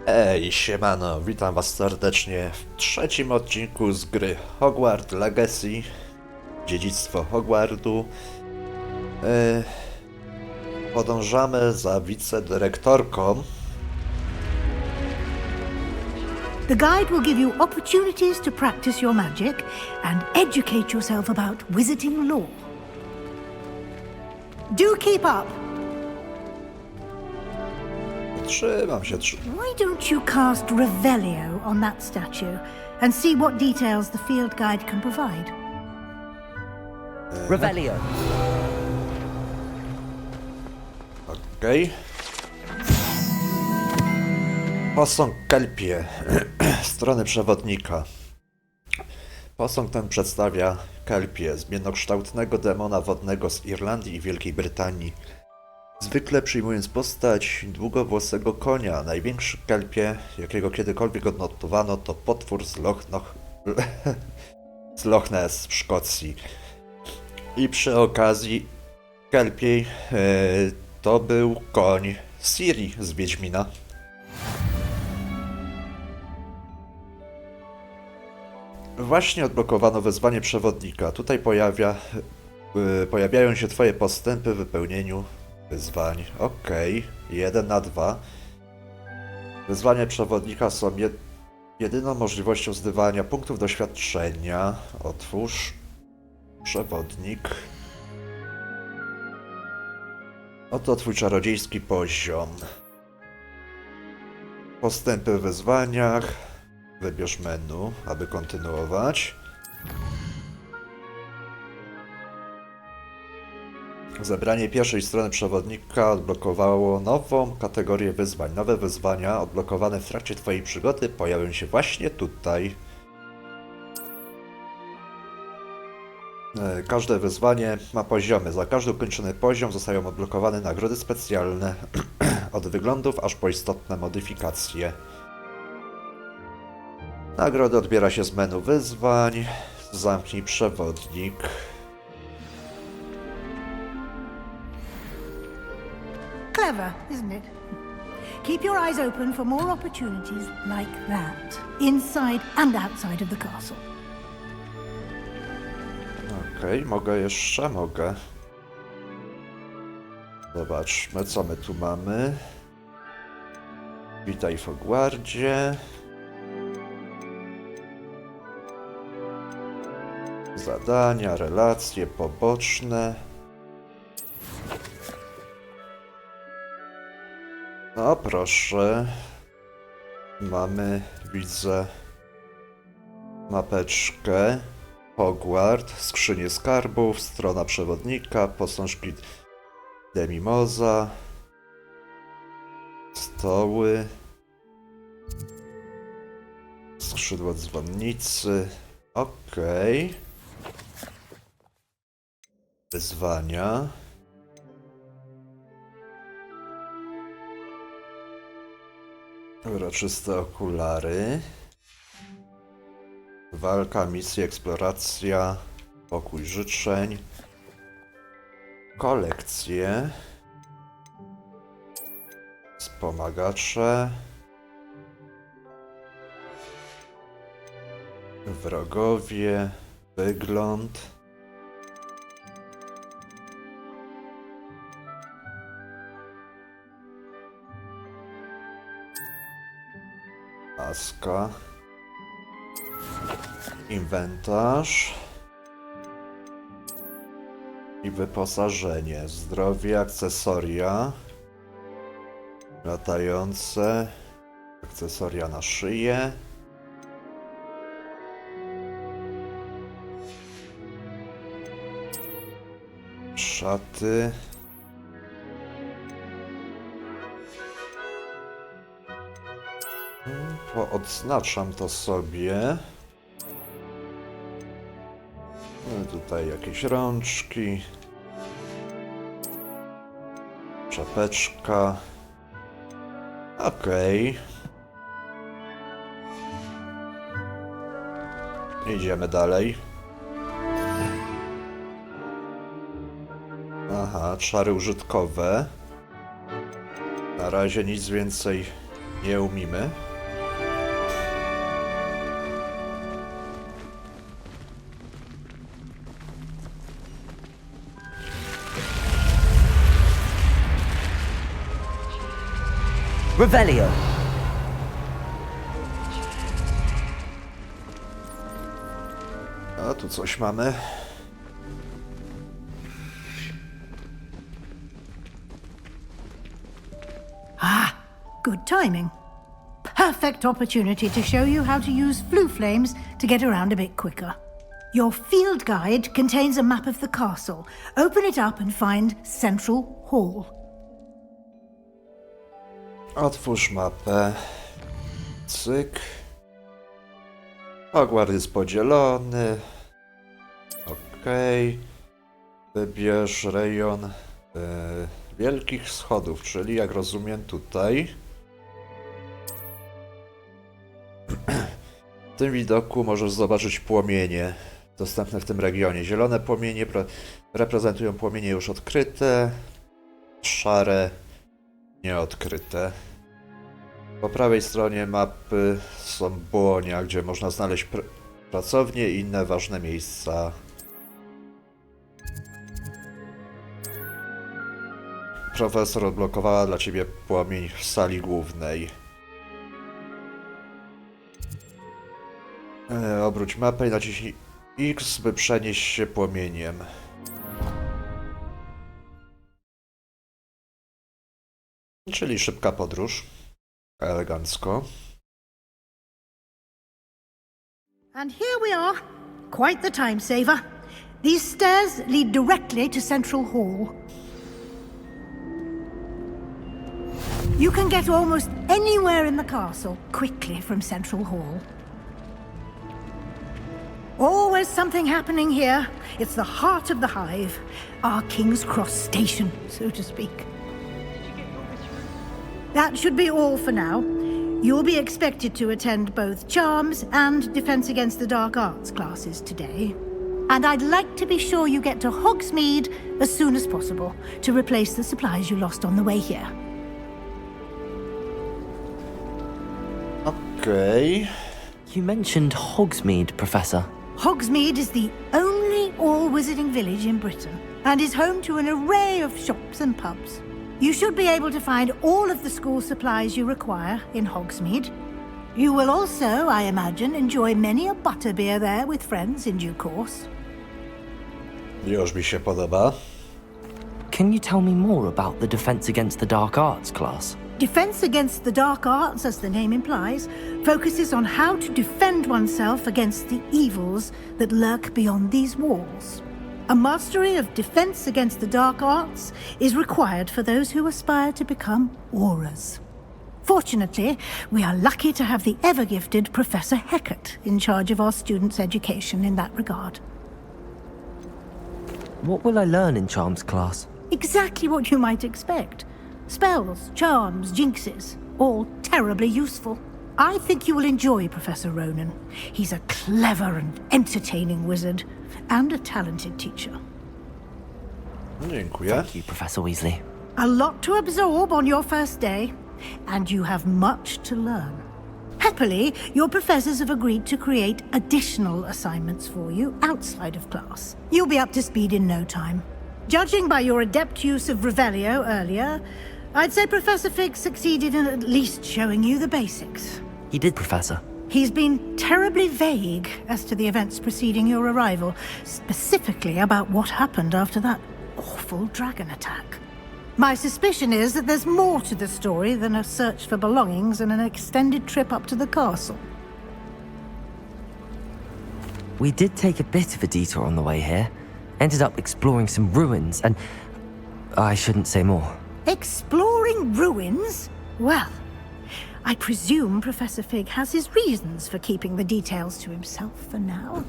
Ej, siemano, witam was serdecznie w trzecim odcinku z gry Hogwarts Legacy, dziedzictwo Hogwartu. Podążamy za wicedyrektorką. The guide will give you opportunities to practice your magic and educate yourself about wizarding lore. Do keep up! Trzymam się, Why don't you cast Revelio on that statue and see what details the field guide can provide? Revelio. Okej. Posąg Kelpie, strony przewodnika. Posąg ten przedstawia Kelpie, zmiennokształtnego demona wodnego z Irlandii i Wielkiej Brytanii. Zwykle przyjmując postać długowłosego konia, największy kelpie, jakiego kiedykolwiek odnotowano, to potwór z Loch Ness w Szkocji. I przy okazji kelpiej to był koń Ciri z Wiedźmina. Właśnie odblokowano wezwanie przewodnika. Tutaj pojawiają się twoje postępy w wypełnieniu wyzwań. Okej, 1 na 2. Wyzwania przewodnika są jedyną możliwością zdobywania punktów doświadczenia. Otwórz przewodnik. Oto twój czarodziejski poziom. Postępy w wyzwaniach. Wybierz menu, aby kontynuować. Zebranie pierwszej strony przewodnika odblokowało nową kategorię wyzwań. Nowe wyzwania odblokowane w trakcie twojej przygody pojawią się właśnie tutaj. Każde wyzwanie ma poziomy. Za każdy ukończony poziom zostają odblokowane nagrody specjalne od wyglądów aż po istotne modyfikacje. Nagrody odbiera się z menu wyzwań. Zamknij przewodnik. Clever, isn't it? Keep your eyes open for more opportunities like that, inside and outside of the castle. Okej, mogę jeszcze? Mogę. Zobaczmy, co my tu mamy. Witaj w Hogwarcie. Zadania, relacje poboczne. No proszę. Mamy, widzę, mapeczkę. Hogwart, skrzynie skarbów, strona przewodnika, posążki Demimoza, stoły, skrzydło dzwonnicy. Okej. Wyzwania. Uroczyste okulary. Walka, misja, eksploracja, pokój życzeń. Kolekcje. Wspomagacze. Wrogowie. Wygląd. Maska. Inwentarz. I wyposażenie. Zdrowie, akcesoria. Latające. Akcesoria na szyję. Szaty. Odznaczam to sobie. No, tutaj jakieś rączki. Czapeczka. Okej. Idziemy dalej. Aha, czary użytkowe. Na razie nic więcej nie umimy. Revelio. A tu coś mamy. Good timing. Perfect opportunity to show you how to use flue flames to get around a bit quicker. Your field guide contains a map of the castle. Open it up and find Central Hall. Otwórz mapę. Cyk. Hogwart jest podzielony. Okej. Wybierz rejon wielkich schodów, czyli jak rozumiem tutaj. W tym widoku możesz zobaczyć płomienie dostępne w tym regionie. Zielone płomienie reprezentują płomienie już odkryte, szare nieodkryte. Po prawej stronie mapy są błonia, gdzie można znaleźć pracownie i inne ważne miejsca. Profesor odblokowała dla ciebie płomień w sali głównej. Obróć mapę i naciśnij X, by przenieść się płomieniem. Czyli szybka podróż. Elegancko. And here we are. Quite the time saver. These stairs lead directly to Central Hall. You can get almost anywhere in the castle quickly from Central Hall. Always something happening here. It's the heart of the hive, our King's Cross station, so to speak. That should be all for now. You'll be expected to attend both Charms and Defense Against the Dark Arts classes today. And I'd like to be sure you get to Hogsmeade as soon as possible to replace the supplies you lost on the way here. Okay. You mentioned Hogsmeade, Professor. Hogsmeade is the only all-wizarding village in Britain and is home to an array of shops and pubs. You should be able to find all of the school supplies you require in Hogsmeade. You will also, I imagine, enjoy many a butterbeer there with friends in due course. Już mi się podoba. Can you tell me more about the Defense Against the Dark Arts class? Defense Against the Dark Arts, as the name implies, focuses on how to defend oneself against the evils that lurk beyond these walls. A mastery of Defense Against the Dark Arts is required for those who aspire to become Aurors. Fortunately, we are lucky to have the ever-gifted Professor Hecat in charge of our students' education in that regard. What will I learn in Charms class? Exactly what you might expect. Spells, charms, jinxes, all terribly useful. I think you will enjoy Professor Ronan. He's a clever and entertaining wizard, and a talented teacher. Dziękuję. Thank you, Professor Weasley. A lot to absorb on your first day, and you have much to learn. Happily, your professors have agreed to create additional assignments for you outside of class. You'll be up to speed in no time. Judging by your adept use of Revelio earlier, I'd say Professor Fig succeeded in at least showing you the basics. He did, Professor. He's been terribly vague as to the events preceding your arrival, specifically about what happened after that awful dragon attack. My suspicion is that there's more to the story than a search for belongings and an extended trip up to the castle. We did take a bit of a detour on the way here. Ended up exploring some ruins and... I shouldn't say more. Exploring ruins? Well, I presume Professor Fig has his reasons for keeping the details to himself for now.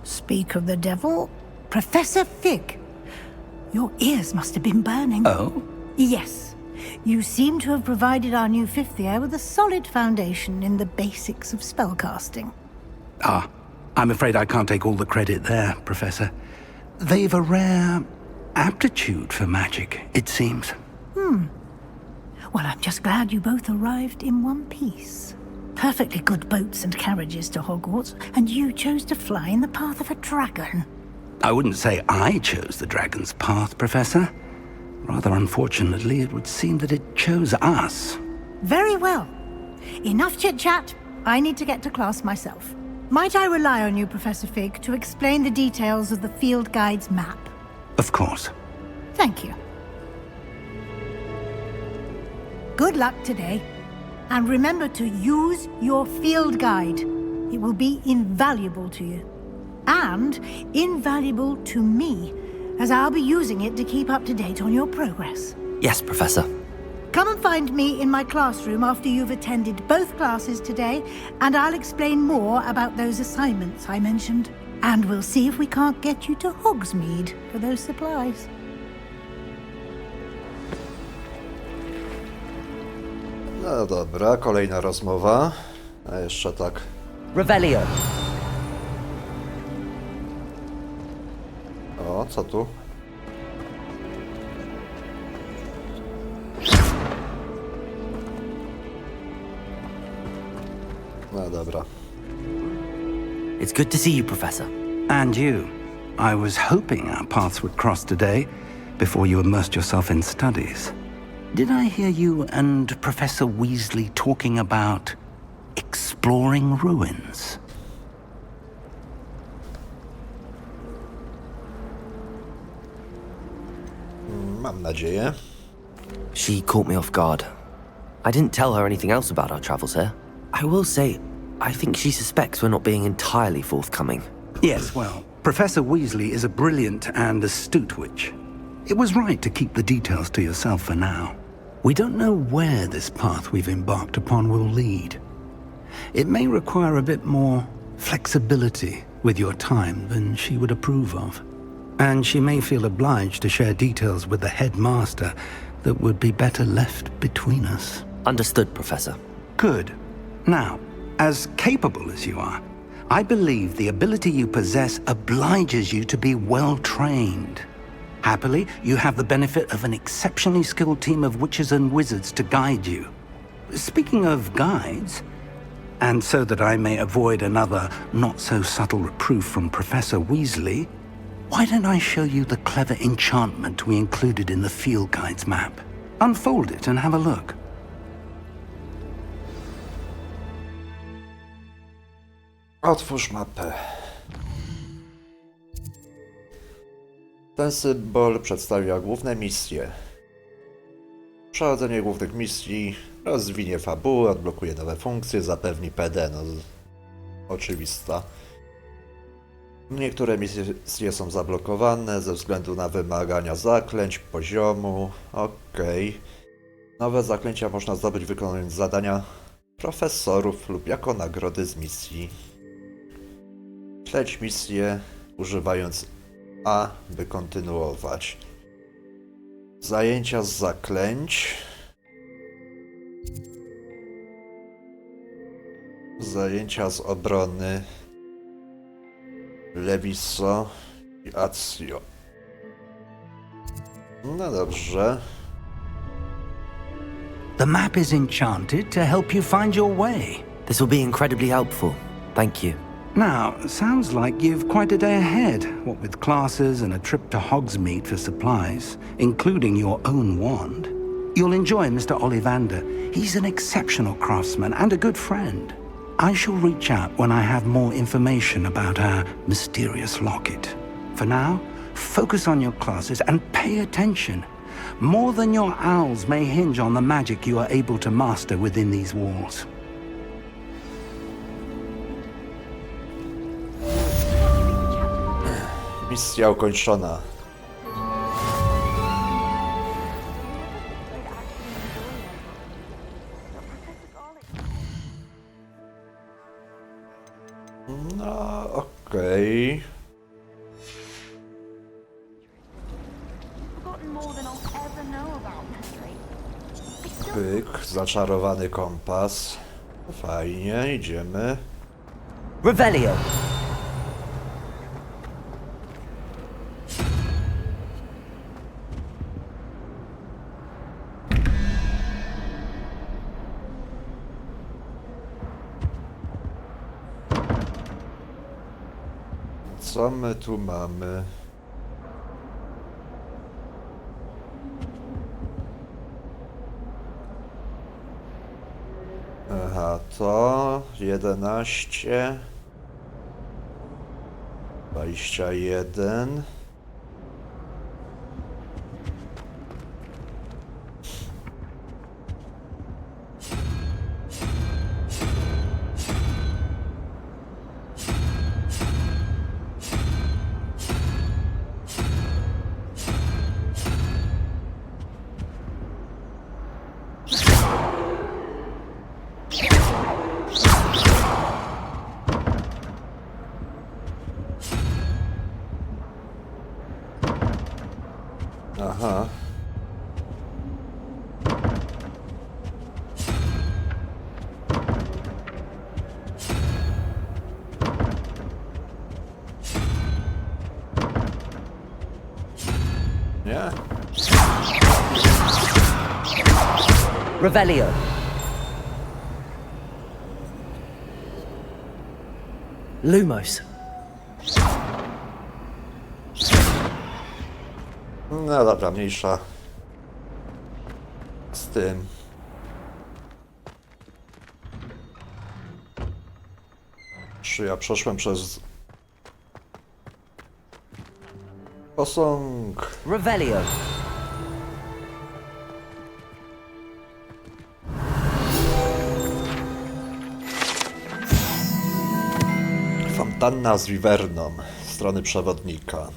Speak of the devil, Professor Fig. Your ears must have been burning. Oh? Yes. You seem to have provided our new fifth year with a solid foundation in the basics of spellcasting. Ah, I'm afraid I can't take all the credit there, Professor. They've a rare aptitude for magic, it seems. Well, I'm just glad you both arrived in one piece. Perfectly good boats and carriages to Hogwarts, and you chose to fly in the path of a dragon. I wouldn't say I chose the dragon's path, Professor. Rather unfortunately, it would seem that it chose us. Very well. Enough chit-chat. I need to get to class myself. Might I rely on you, Professor Fig, to explain the details of the field guide's map? Of course. Thank you. Good luck today. And remember to use your field guide. It will be invaluable to you. And invaluable to me, as I'll be using it to keep up to date on your progress. Yes, Professor. Come and find me in my classroom after you've attended both classes today, and I'll explain more about those assignments I mentioned. And we'll see if we can't get you to Hogsmeade for those supplies. No dobra, kolejna rozmowa. A jeszcze tak. Revelio. O, co tu? No dobra. It's good to see you, Professor. And you. I was hoping our paths would cross today, before you immersed yourself in studies. Did I hear you and Professor Weasley talking about exploring ruins? Mam nadzieję. She caught me off guard. I didn't tell her anything else about our travels here. I will say, I think she suspects we're not being entirely forthcoming. Yes, well, Professor Weasley is a brilliant and astute witch. It was right to keep the details to yourself for now. We don't know where this path we've embarked upon will lead. It may require a bit more flexibility with your time than she would approve of. And she may feel obliged to share details with the headmaster that would be better left between us. Understood, Professor. Good. Now, as capable as you are, I believe the ability you possess obliges you to be well trained. Happily, you have the benefit of an exceptionally skilled team of witches and wizards to guide you. Speaking of guides, and so that I may avoid another not-so-subtle reproof from Professor Weasley, why don't I show you the clever enchantment we included in the field guide's map? Unfold it and have a look. Otwórz mapę. Ten symbol przedstawia główne misje. Przechodzenie głównych misji rozwinie fabułę, odblokuje nowe funkcje, zapewni PD. No, oczywista. Niektóre misje są zablokowane ze względu na wymagania zaklęć, poziomu. Okej. Nowe zaklęcia można zdobyć wykonując zadania profesorów lub jako nagrody z misji. Śledź misję używając A, by kontynuować. Zajęcia z zaklęć. Zajęcia z obrony. Leviso i Accio. No dobrze. The map is enchanted to help you find your way. This will be incredibly helpful. Thank you. Now, sounds like you've quite a day ahead, what with classes and a trip to Hogsmeade for supplies, including your own wand. You'll enjoy Mr. Ollivander. He's an exceptional craftsman and a good friend. I shall reach out when I have more information about our mysterious locket. For now, focus on your classes and pay attention. More than your owls may hinge on the magic you are able to master within these walls. Misja ukończona. No, okej. Pyk, zaczarowany kompas. Fajnie, idziemy. Revelio. Co my tu mamy? Aha, to 11, 21. Aha. Nie? Revelio. Lumos. No dobra, mniejsza z tym. Czy ja przeszłem przez posąg? Revelio. Fontanna z wiwerną, strony przewodnika.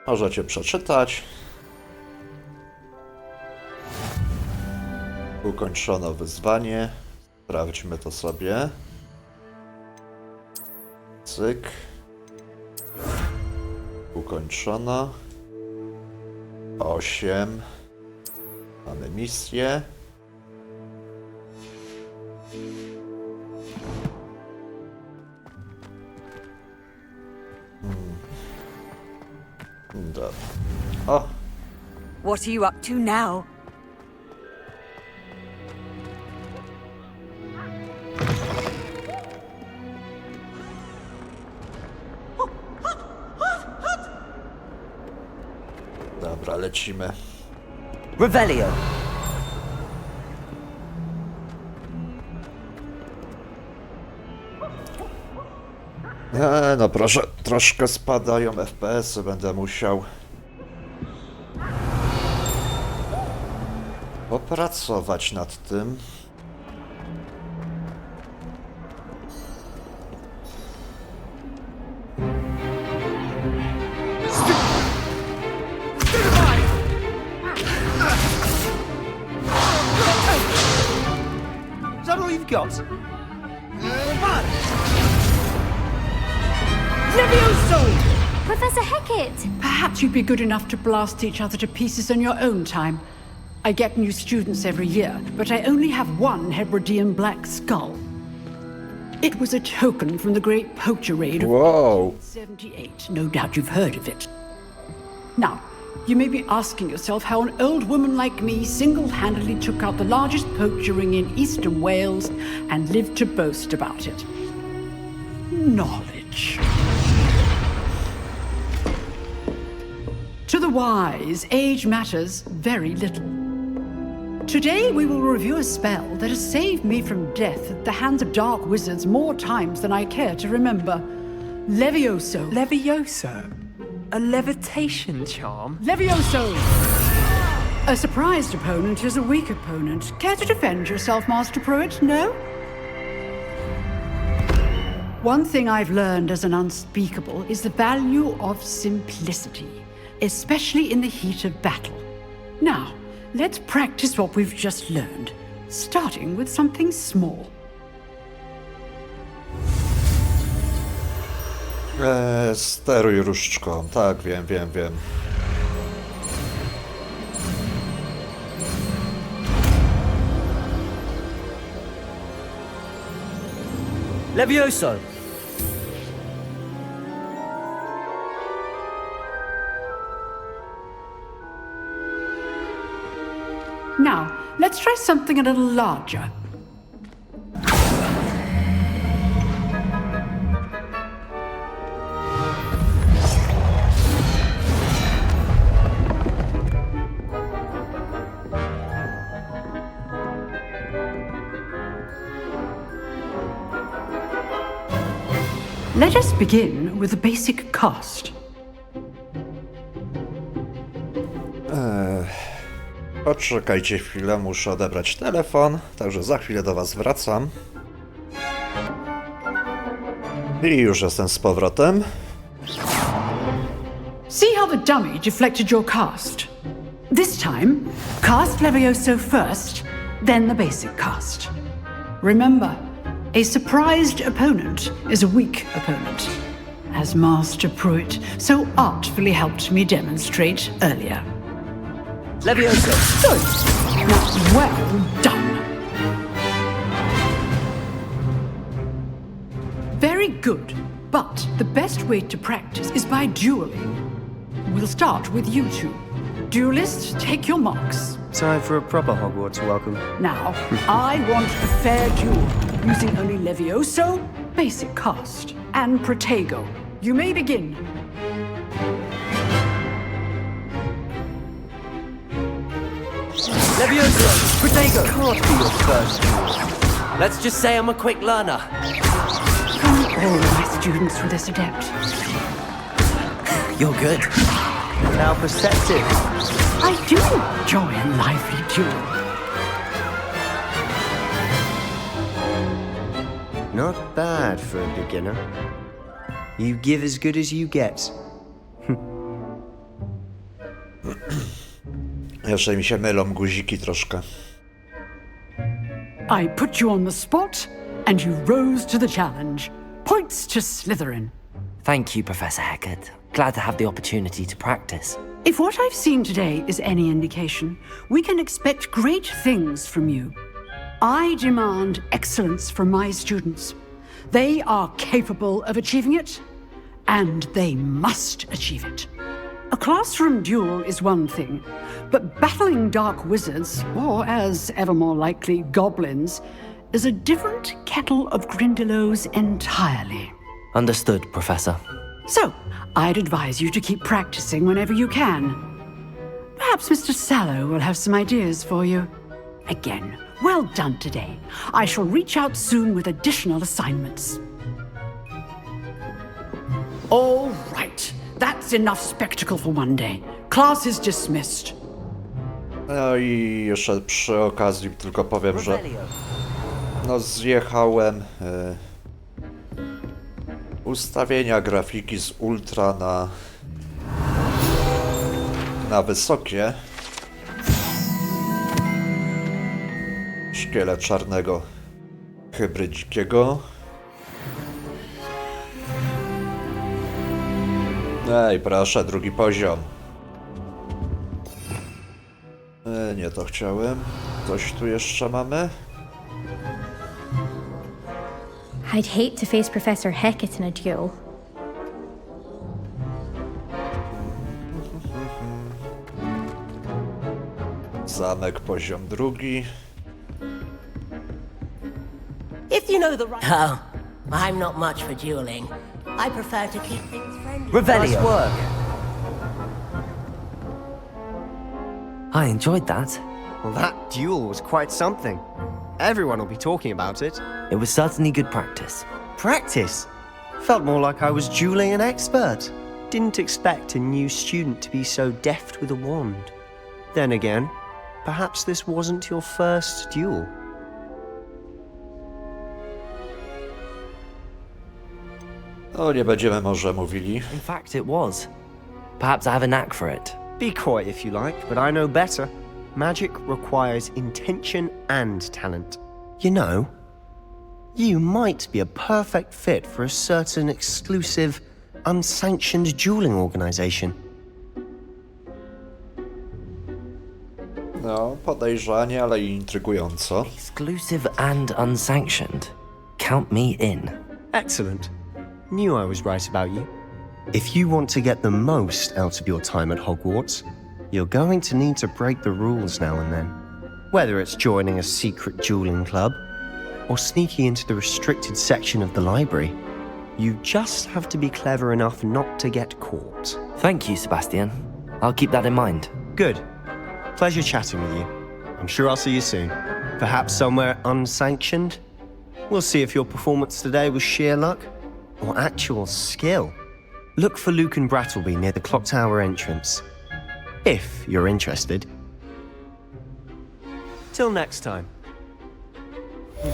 Możecie przeczytać. Ukończono wyzwanie. Sprawdźmy to sobie. Cyk. Ukończono. 8. Mamy misję. Dobra. O! What are you up to now? Dobra, lecimy. Revelio. No proszę, troszkę spadają FPS-y, będę musiał popracować nad tym. Is that all you've got? Professor Hecat! Perhaps you'd be good enough to blast each other to pieces on your own time. I get new students every year, but I only have one Hebridean black skull. It was a token from the great poacher raid of Wow! 78. No doubt you've heard of it. Now, you may be asking yourself how an old woman like me single-handedly took out the largest poacher ring in eastern Wales and lived to boast about it. Knowledge. To the wise, age matters very little. Today we will review a spell that has saved me from death at the hands of dark wizards more times than I care to remember. Levioso. Levioso? A levitation charm? Levioso! A surprised opponent is a weak opponent. Care to defend yourself, Master Pruitt? No? One thing I've learned as an unspeakable is the value of simplicity, especially in the heat of battle. Now, let's practice what we've just learned, starting with something small. Steruj różdżką. Tak, wiem. Levioso. Now, let's try something a little larger. Let us begin with the basic cast. Poczekajcie chwilę, muszę odebrać telefon, także za chwilę do was wracam. I już jestem z powrotem. See how the dummy deflected your cast? This time, cast Levioso first, then the basic cast. Remember, a surprised opponent is a weak opponent, as Master Pruitt so artfully helped me demonstrate earlier. Levioso! Good. Now, well done. Very good, but the best way to practice is by dueling. We'll start with you two. Duelists, take your marks. Time for a proper Hogwarts welcome. Now, I want a fair duel, using only Levioso, basic cast, and Protego. You may begin. Levioso! Protego! Can't be your first duel. Let's just say I'm a quick learner. From all my students with this adept. You're good. How perceptive. I do enjoy a lively duel. Not bad for a beginner. You give as good as you get. Jeszcze mi się mylą guziki troszkę. I put you on the spot, and you rose to the challenge. Points to Slytherin. Thank you, Professor Hecat. Glad to have the opportunity to practice. If what I've seen today is any indication, we can expect great things from you. I demand excellence from my students. They are capable of achieving it, and they must achieve it. A classroom duel is one thing, but battling dark wizards, or as ever more likely, goblins, is a different kettle of Grindylows entirely. Understood, Professor. So, I'd advise you to keep practicing whenever you can. Perhaps Mr. Sallow will have some ideas for you. Again, well done today. I shall reach out soon with additional assignments. All right. That's enough spectacle for one day. Class is dismissed. No i jeszcze przy okazji tylko powiem, że no zjechałem ustawienia grafiki z ultra na wysokie. Szkielet czarnego hybrydzikiego. Ej, proszę, drugi poziom. Nie to chciałem. Coś tu jeszcze mamy? I'd hate to face Professor Hecat in a duel. Zamek, poziom drugi. If you know the right... Oh, I'm not much for dueling. I prefer to keep things friendly. Revelio. Nice work. I enjoyed that. Well, that duel was quite something. Everyone will be talking about it. It was certainly good practice. Practice? Felt more like I was dueling an expert. Didn't expect a new student to be so deft with a wand. Then again, perhaps this wasn't your first duel. O, nie będziemy może mówili. In fact, it was. Perhaps I have a knack for it. Be coy if you like, but I know better. Magic requires intention and talent. You know, you might be a perfect fit for a certain exclusive, unsanctioned dueling organization. No, podejrzanie, ale i intrygująco. Exclusive and unsanctioned. Count me in. Excellent. Knew I was right about you. If you want to get the most out of your time at Hogwarts, you're going to need to break the rules now and then. Whether it's joining a secret dueling club, or sneaking into the restricted section of the library, you just have to be clever enough not to get caught. Thank you, Sebastian. I'll keep that in mind. Good. Pleasure chatting with you. I'm sure I'll see you soon. Perhaps somewhere unsanctioned? We'll see if your performance today was sheer luck, or actual skill. Look for Luke and Brattleby near the clock tower entrance. If you're interested. Till next time.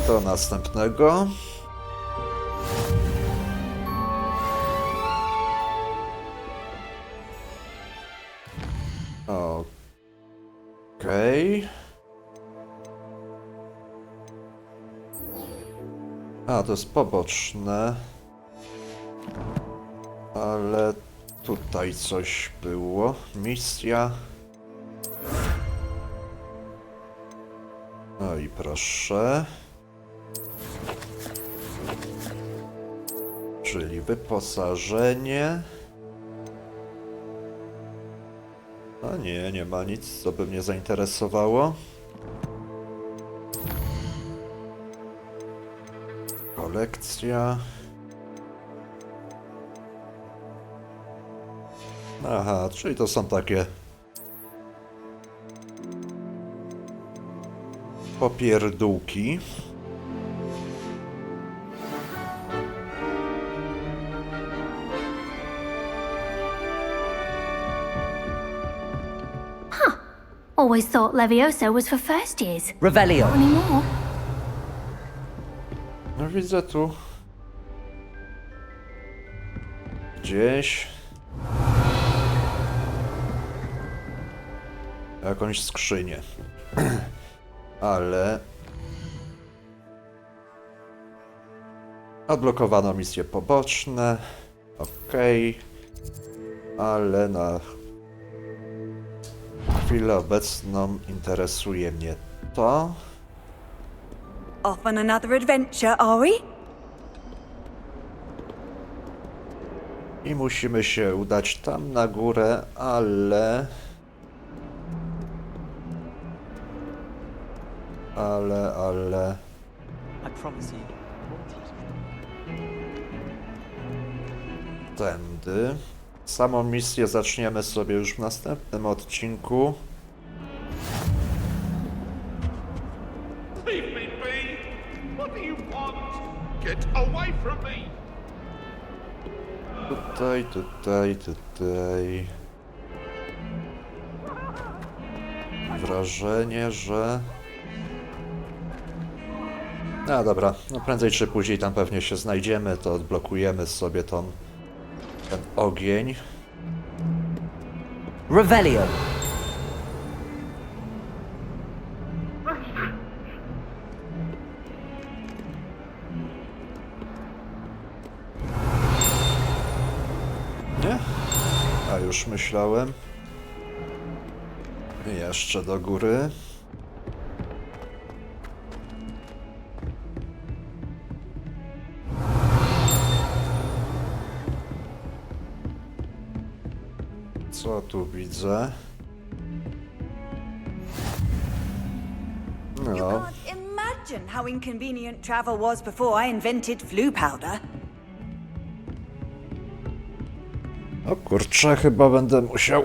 Do następnego. Okej. A, to jest poboczne. Ale tutaj coś było. Misja. No i proszę. Czyli wyposażenie. A nie, nie ma nic, co by mnie zainteresowało. Kolekcja. Aha, czyli to są takie popierdółki. Always thought Levioso was for first years. Revelio. Not anymore. No widzę tu gdzieś jakąś skrzynię, ale odblokowano misje poboczne, okej, ale na chwilę obecną interesuje mnie to. Off on another adventure, are we? I musimy się udać tam na górę, ale... Tędy. Samą misję zaczniemy sobie już w następnym odcinku. Leave me be! What do you want? Get away from me! Tutaj. Wrażenie, że... No dobra, no prędzej czy później tam pewnie się znajdziemy, to odblokujemy sobie ten ogień. Revelio. Nie? A już myślałem. Jeszcze do góry. Co tu widzę? You No. can't imagine how inconvenient travel was before I invented flu powder. O kurczę, chyba będę musiał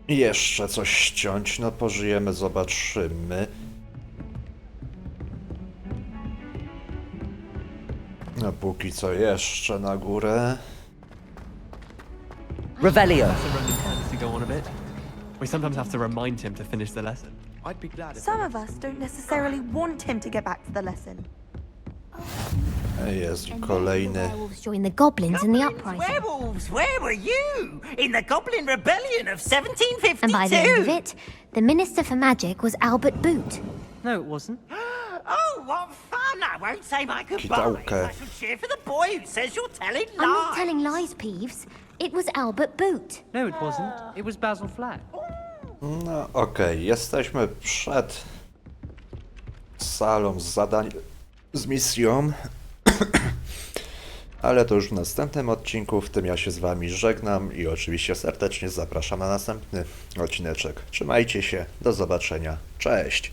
jeszcze coś ściąć. No pożyjemy, zobaczymy. No póki co jeszcze na górę. Revelio. We sometimes have to remind him to finish the lesson. I'd be glad if Some of us don't necessarily want him to get back to the lesson. Jest i kolejny. Werewolves joined the goblins in the uprising. Werewolves, where were you? In the Goblin Rebellion of 1752? And by the end of it, the Minister for Magic was Albert Boot. No, it wasn't. Oh, what fun! I won't say my goodbyes. Kitałkę. I shall cheer for the boy who says you're telling lies. I'm not telling lies, Peeves. It was Albert Boot. No, it wasn't. It was Basil Flat. No okej, jesteśmy przed salą z misją. Ale to już w następnym odcinku, w tym ja się z wami żegnam i oczywiście serdecznie zapraszam na następny odcineczek. Trzymajcie się, do zobaczenia, cześć!